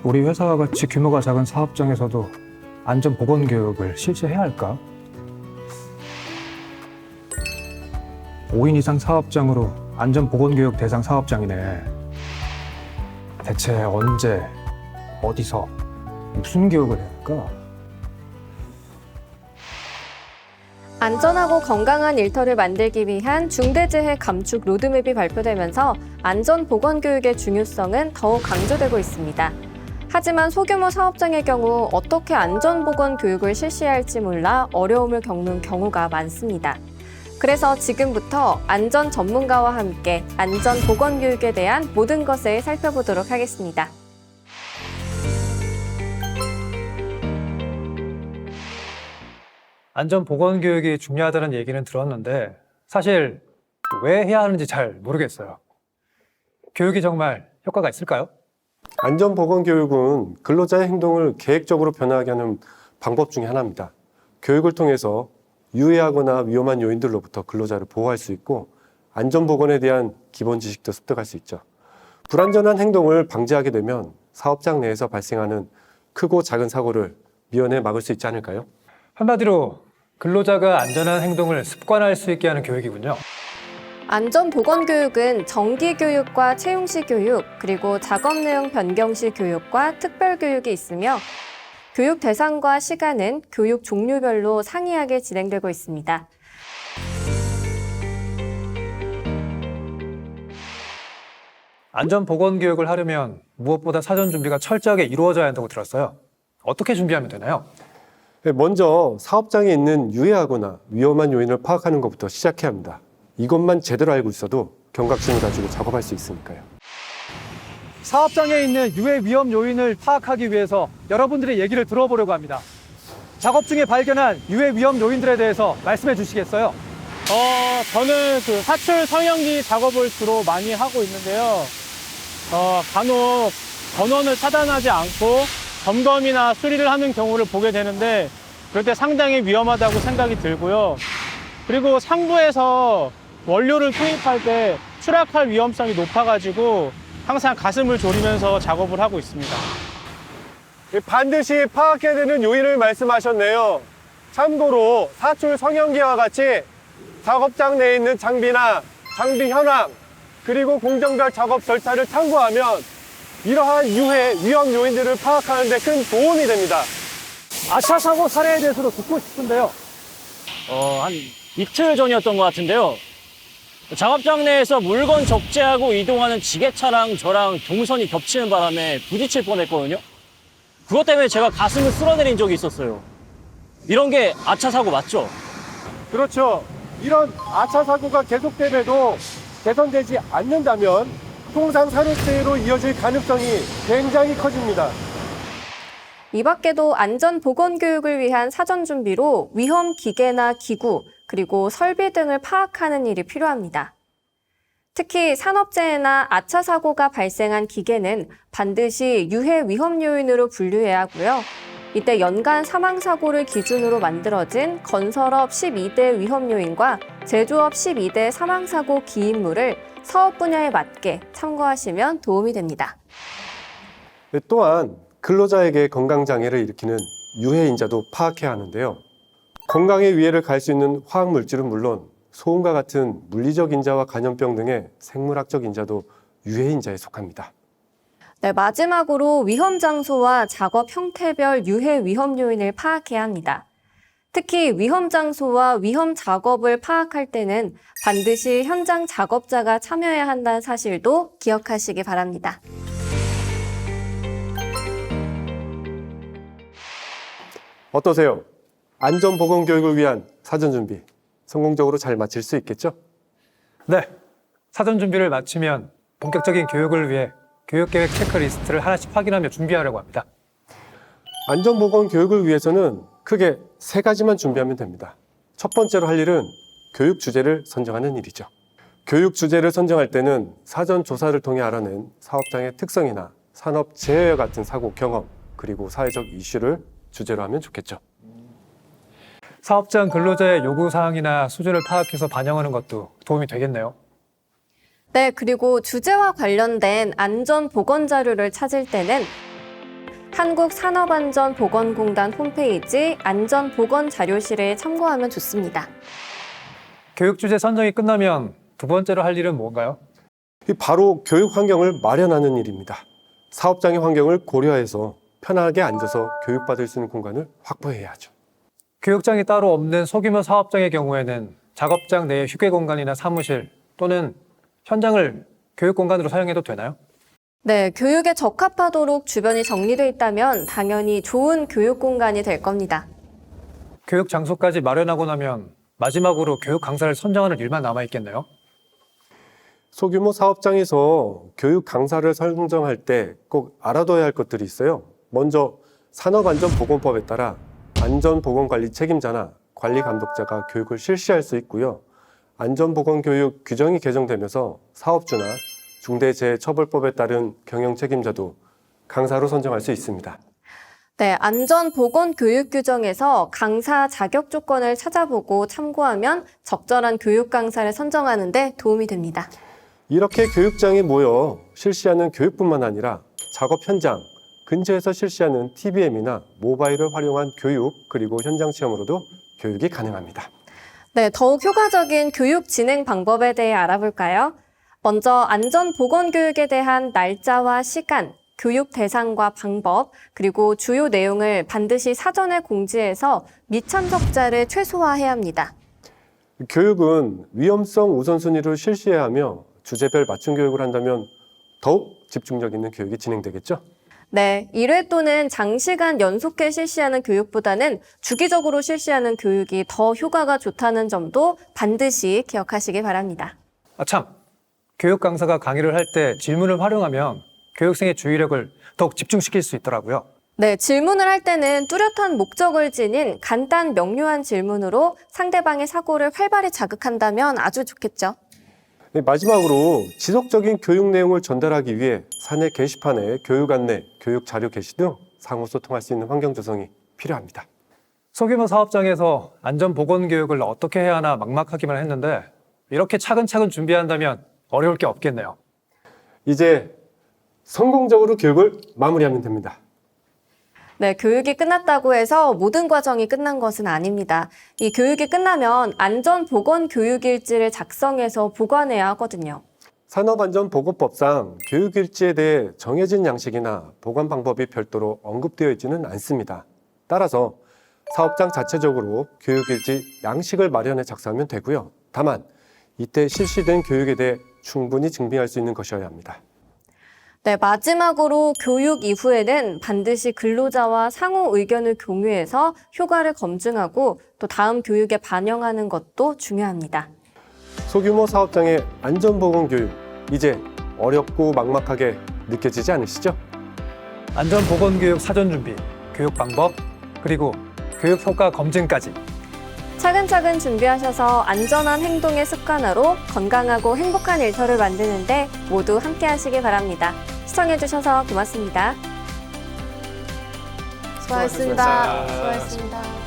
우리 회사와 같이 규모가 작은 사업장에서도 안전보건교육을 실시해야 할까? 5인 이상 사업장으로 안전보건교육 대상 사업장이네. 대체 언제, 어디서, 무슨 교육을 해야 할까? 안전하고 건강한 일터를 만들기 위한 중대재해 감축 로드맵이 발표되면서 안전보건교육의 중요성은 더욱 강조되고 있습니다. 하지만 소규모 사업장의 경우 어떻게 안전보건교육을 실시할지 몰라 어려움을 겪는 경우가 많습니다. 그래서 지금부터 안전 전문가와 함께 안전보건교육에 대한 모든 것을 살펴보도록 하겠습니다. 안전보건교육이 중요하다는 얘기는 들었는데 사실 왜 해야 하는지 잘 모르겠어요. 교육이 정말 효과가 있을까요? 안전보건교육은 근로자의 행동을 계획적으로 변화하게 하는 방법 중에 하나입니다. 교육을 통해서 유해하거나 위험한 요인들로부터 근로자를 보호할 수 있고 안전보건에 대한 기본 지식도 습득할 수 있죠. 불안전한 행동을 방지하게 되면 사업장 내에서 발생하는 크고 작은 사고를 미연에 막을 수 있지 않을까요? 한마디로 근로자가 안전한 행동을 습관화할 수 있게 하는 교육이군요. 안전보건교육은 정기교육과 채용시 교육, 그리고 작업 내용 변경시 교육과 특별교육이 있으며 교육 대상과 시간은 교육 종류별로 상이하게 진행되고 있습니다. 안전보건교육을 하려면 무엇보다 사전 준비가 철저하게 이루어져야 한다고 들었어요. 어떻게 준비하면 되나요? 먼저 사업장에 있는 유해하거나 위험한 요인을 파악하는 것부터 시작해야 합니다. 이것만 제대로 알고 있어도 경각심을 가지고 작업할 수 있으니까요. 사업장에 있는 유해 위험 요인을 파악하기 위해서 여러분들의 얘기를 들어보려고 합니다. 작업 중에 발견한 유해 위험 요인들에 대해서 말씀해 주시겠어요? 저는 그 사출 성형기 작업을 주로 많이 하고 있는데요. 간혹 전원을 차단하지 않고 점검이나 수리를 하는 경우를 보게 되는데 그럴 때 상당히 위험하다고 생각이 들고요. 그리고 상부에서 원료를 투입할 때 추락할 위험성이 높아가지고 항상 가슴을 졸이면서 작업을 하고 있습니다. 반드시 파악해야 되는 요인을 말씀하셨네요. 참고로 사출 성형기와 같이 작업장 내에 있는 장비나 장비 현황 그리고 공정별 작업 절차를 참고하면 이러한 유해 위험 요인들을 파악하는 데 큰 도움이 됩니다. 아차 사고 사례에 대해서도 듣고 싶은데요. 한 이틀 전이었던 것 같은데요. 작업장 내에서 물건 적재하고 이동하는 지게차랑 저랑 동선이 겹치는 바람에 부딪힐 뻔했거든요. 그것 때문에 제가 가슴을 쓸어내린 적이 있었어요. 이런 게 아차 사고 맞죠? 그렇죠. 이런 아차 사고가 계속됨에도 개선되지 않는다면 통상 사고체로 이어질 가능성이 굉장히 커집니다. 이 밖에도 안전보건교육을 위한 사전 준비로 위험 기계나 기구, 그리고 설비 등을 파악하는 일이 필요합니다. 특히 산업재해나 아차 사고가 발생한 기계는 반드시 유해 위험 요인으로 분류해야 하고요. 이때 연간 사망사고를 기준으로 만들어진 건설업 12대 위험 요인과 제조업 12대 사망사고 기인물을 사업 분야에 맞게 참고하시면 도움이 됩니다. 또한 근로자에게 건강장애를 일으키는 유해인자도 파악해야 하는데요. 건강에 위해를 가할 수 있는 화학물질은 물론 소음과 같은 물리적 인자와 감염병 등의 생물학적 인자도 유해인자에 속합니다. 네, 마지막으로 위험 장소와 작업 형태별 유해 위험 요인을 파악해야 합니다. 특히 위험 장소와 위험 작업을 파악할 때는 반드시 현장 작업자가 참여해야 한다는 사실도 기억하시기 바랍니다. 어떠세요? 안전보건교육을 위한 사전 준비 성공적으로 잘 마칠 수 있겠죠? 네, 사전 준비를 마치면 본격적인 교육을 위해 교육계획 체크리스트를 하나씩 확인하며 준비하려고 합니다. 안전보건교육을 위해서는 크게 3가지만 준비하면 됩니다. 첫 번째로 할 일은 교육 주제를 선정하는 일이죠. 교육 주제를 선정할 때는 사전 조사를 통해 알아낸 사업장의 특성이나 산업 재해와 같은 사고 경험, 그리고 사회적 이슈를 주제로 하면 좋겠죠. 사업장 근로자의 요구사항이나 수준을 파악해서 반영하는 것도 도움이 되겠네요. 네, 그리고 주제와 관련된 안전 보건 자료를 찾을 때는 한국산업안전보건공단 홈페이지 안전보건자료실에 참고하면 좋습니다. 교육 주제 선정이 끝나면 두 번째로 할 일은 뭔가요? 바로 교육 환경을 마련하는 일입니다. 사업장의 환경을 고려해서 편하게 앉아서 교육받을 수 있는 공간을 확보해야 하죠. 교육장이 따로 없는 소규모 사업장의 경우에는 작업장 내의 휴게 공간이나 사무실 또는 현장을 교육 공간으로 사용해도 되나요? 네, 교육에 적합하도록 주변이 정리되어 있다면 당연히 좋은 교육 공간이 될 겁니다. 교육 장소까지 마련하고 나면 마지막으로 교육 강사를 선정하는 일만 남아있겠네요. 소규모 사업장에서 교육 강사를 선정할 때 꼭 알아둬야 할 것들이 있어요. 먼저 산업안전보건법에 따라 안전보건관리 책임자나 관리감독자가 교육을 실시할 수 있고요. 안전보건교육 규정이 개정되면서 사업주나 중대재해처벌법에 따른 경영 책임자도 강사로 선정할 수 있습니다. 네, 안전보건교육 규정에서 강사 자격 조건을 찾아보고 참고하면 적절한 교육 강사를 선정하는 데 도움이 됩니다. 이렇게 교육장에 모여 실시하는 교육뿐만 아니라 작업 현장, 근처에서 실시하는 TBM이나 모바일을 활용한 교육, 그리고 현장 체험으로도 교육이 가능합니다. 네, 더욱 효과적인 교육 진행 방법에 대해 알아볼까요? 먼저 안전보건교육에 대한 날짜와 시간, 교육 대상과 방법, 그리고 주요 내용을 반드시 사전에 공지해서 미참석자를 최소화해야 합니다. 교육은 위험성 우선순위로 실시해야 하며 주제별 맞춤 교육을 한다면 더욱 집중력 있는 교육이 진행되겠죠? 네, 1회 또는 장시간 연속해 실시하는 교육보다는 주기적으로 실시하는 교육이 더 효과가 좋다는 점도 반드시 기억하시기 바랍니다. 참! 교육 강사가 강의를 할 때 질문을 활용하면 교육생의 주의력을 더욱 집중시킬 수 있더라고요. 네, 질문을 할 때는 뚜렷한 목적을 지닌 간단 명료한 질문으로 상대방의 사고를 활발히 자극한다면 아주 좋겠죠. 마지막으로 지속적인 교육 내용을 전달하기 위해 사내 게시판에 교육 안내, 교육 자료 게시 등 상호 소통할 수 있는 환경 조성이 필요합니다. 소규모 사업장에서 안전보건교육을 어떻게 해야 하나 막막하기만 했는데 이렇게 차근차근 준비한다면 어려울 게 없겠네요. 이제 성공적으로 교육을 마무리하면 됩니다. 네, 교육이 끝났다고 해서 모든 과정이 끝난 것은 아닙니다. 이 교육이 끝나면 안전보건교육일지를 작성해서 보관해야 하거든요. 산업안전보건법상 교육일지에 대해 정해진 양식이나 보관 방법이 별도로 언급되어 있지는 않습니다. 따라서 사업장 자체적으로 교육일지 양식을 마련해 작성하면 되고요. 다만 이때 실시된 교육에 대해 충분히 증빙할 수 있는 것이어야 합니다. 네, 마지막으로 교육 이후에는 반드시 근로자와 상호 의견을 공유해서 효과를 검증하고 또 다음 교육에 반영하는 것도 중요합니다. 소규모 사업장의 안전보건교육, 이제 어렵고 막막하게 느껴지지 않으시죠? 안전보건교육 사전준비, 교육 방법, 그리고 교육 효과 검증까지 차근차근 준비하셔서 안전한 행동의 습관화로 건강하고 행복한 일터를 만드는데 모두 함께 하시기 바랍니다. 시청해주셔서 고맙습니다. 수고하셨습니다. 수고하셨습니다.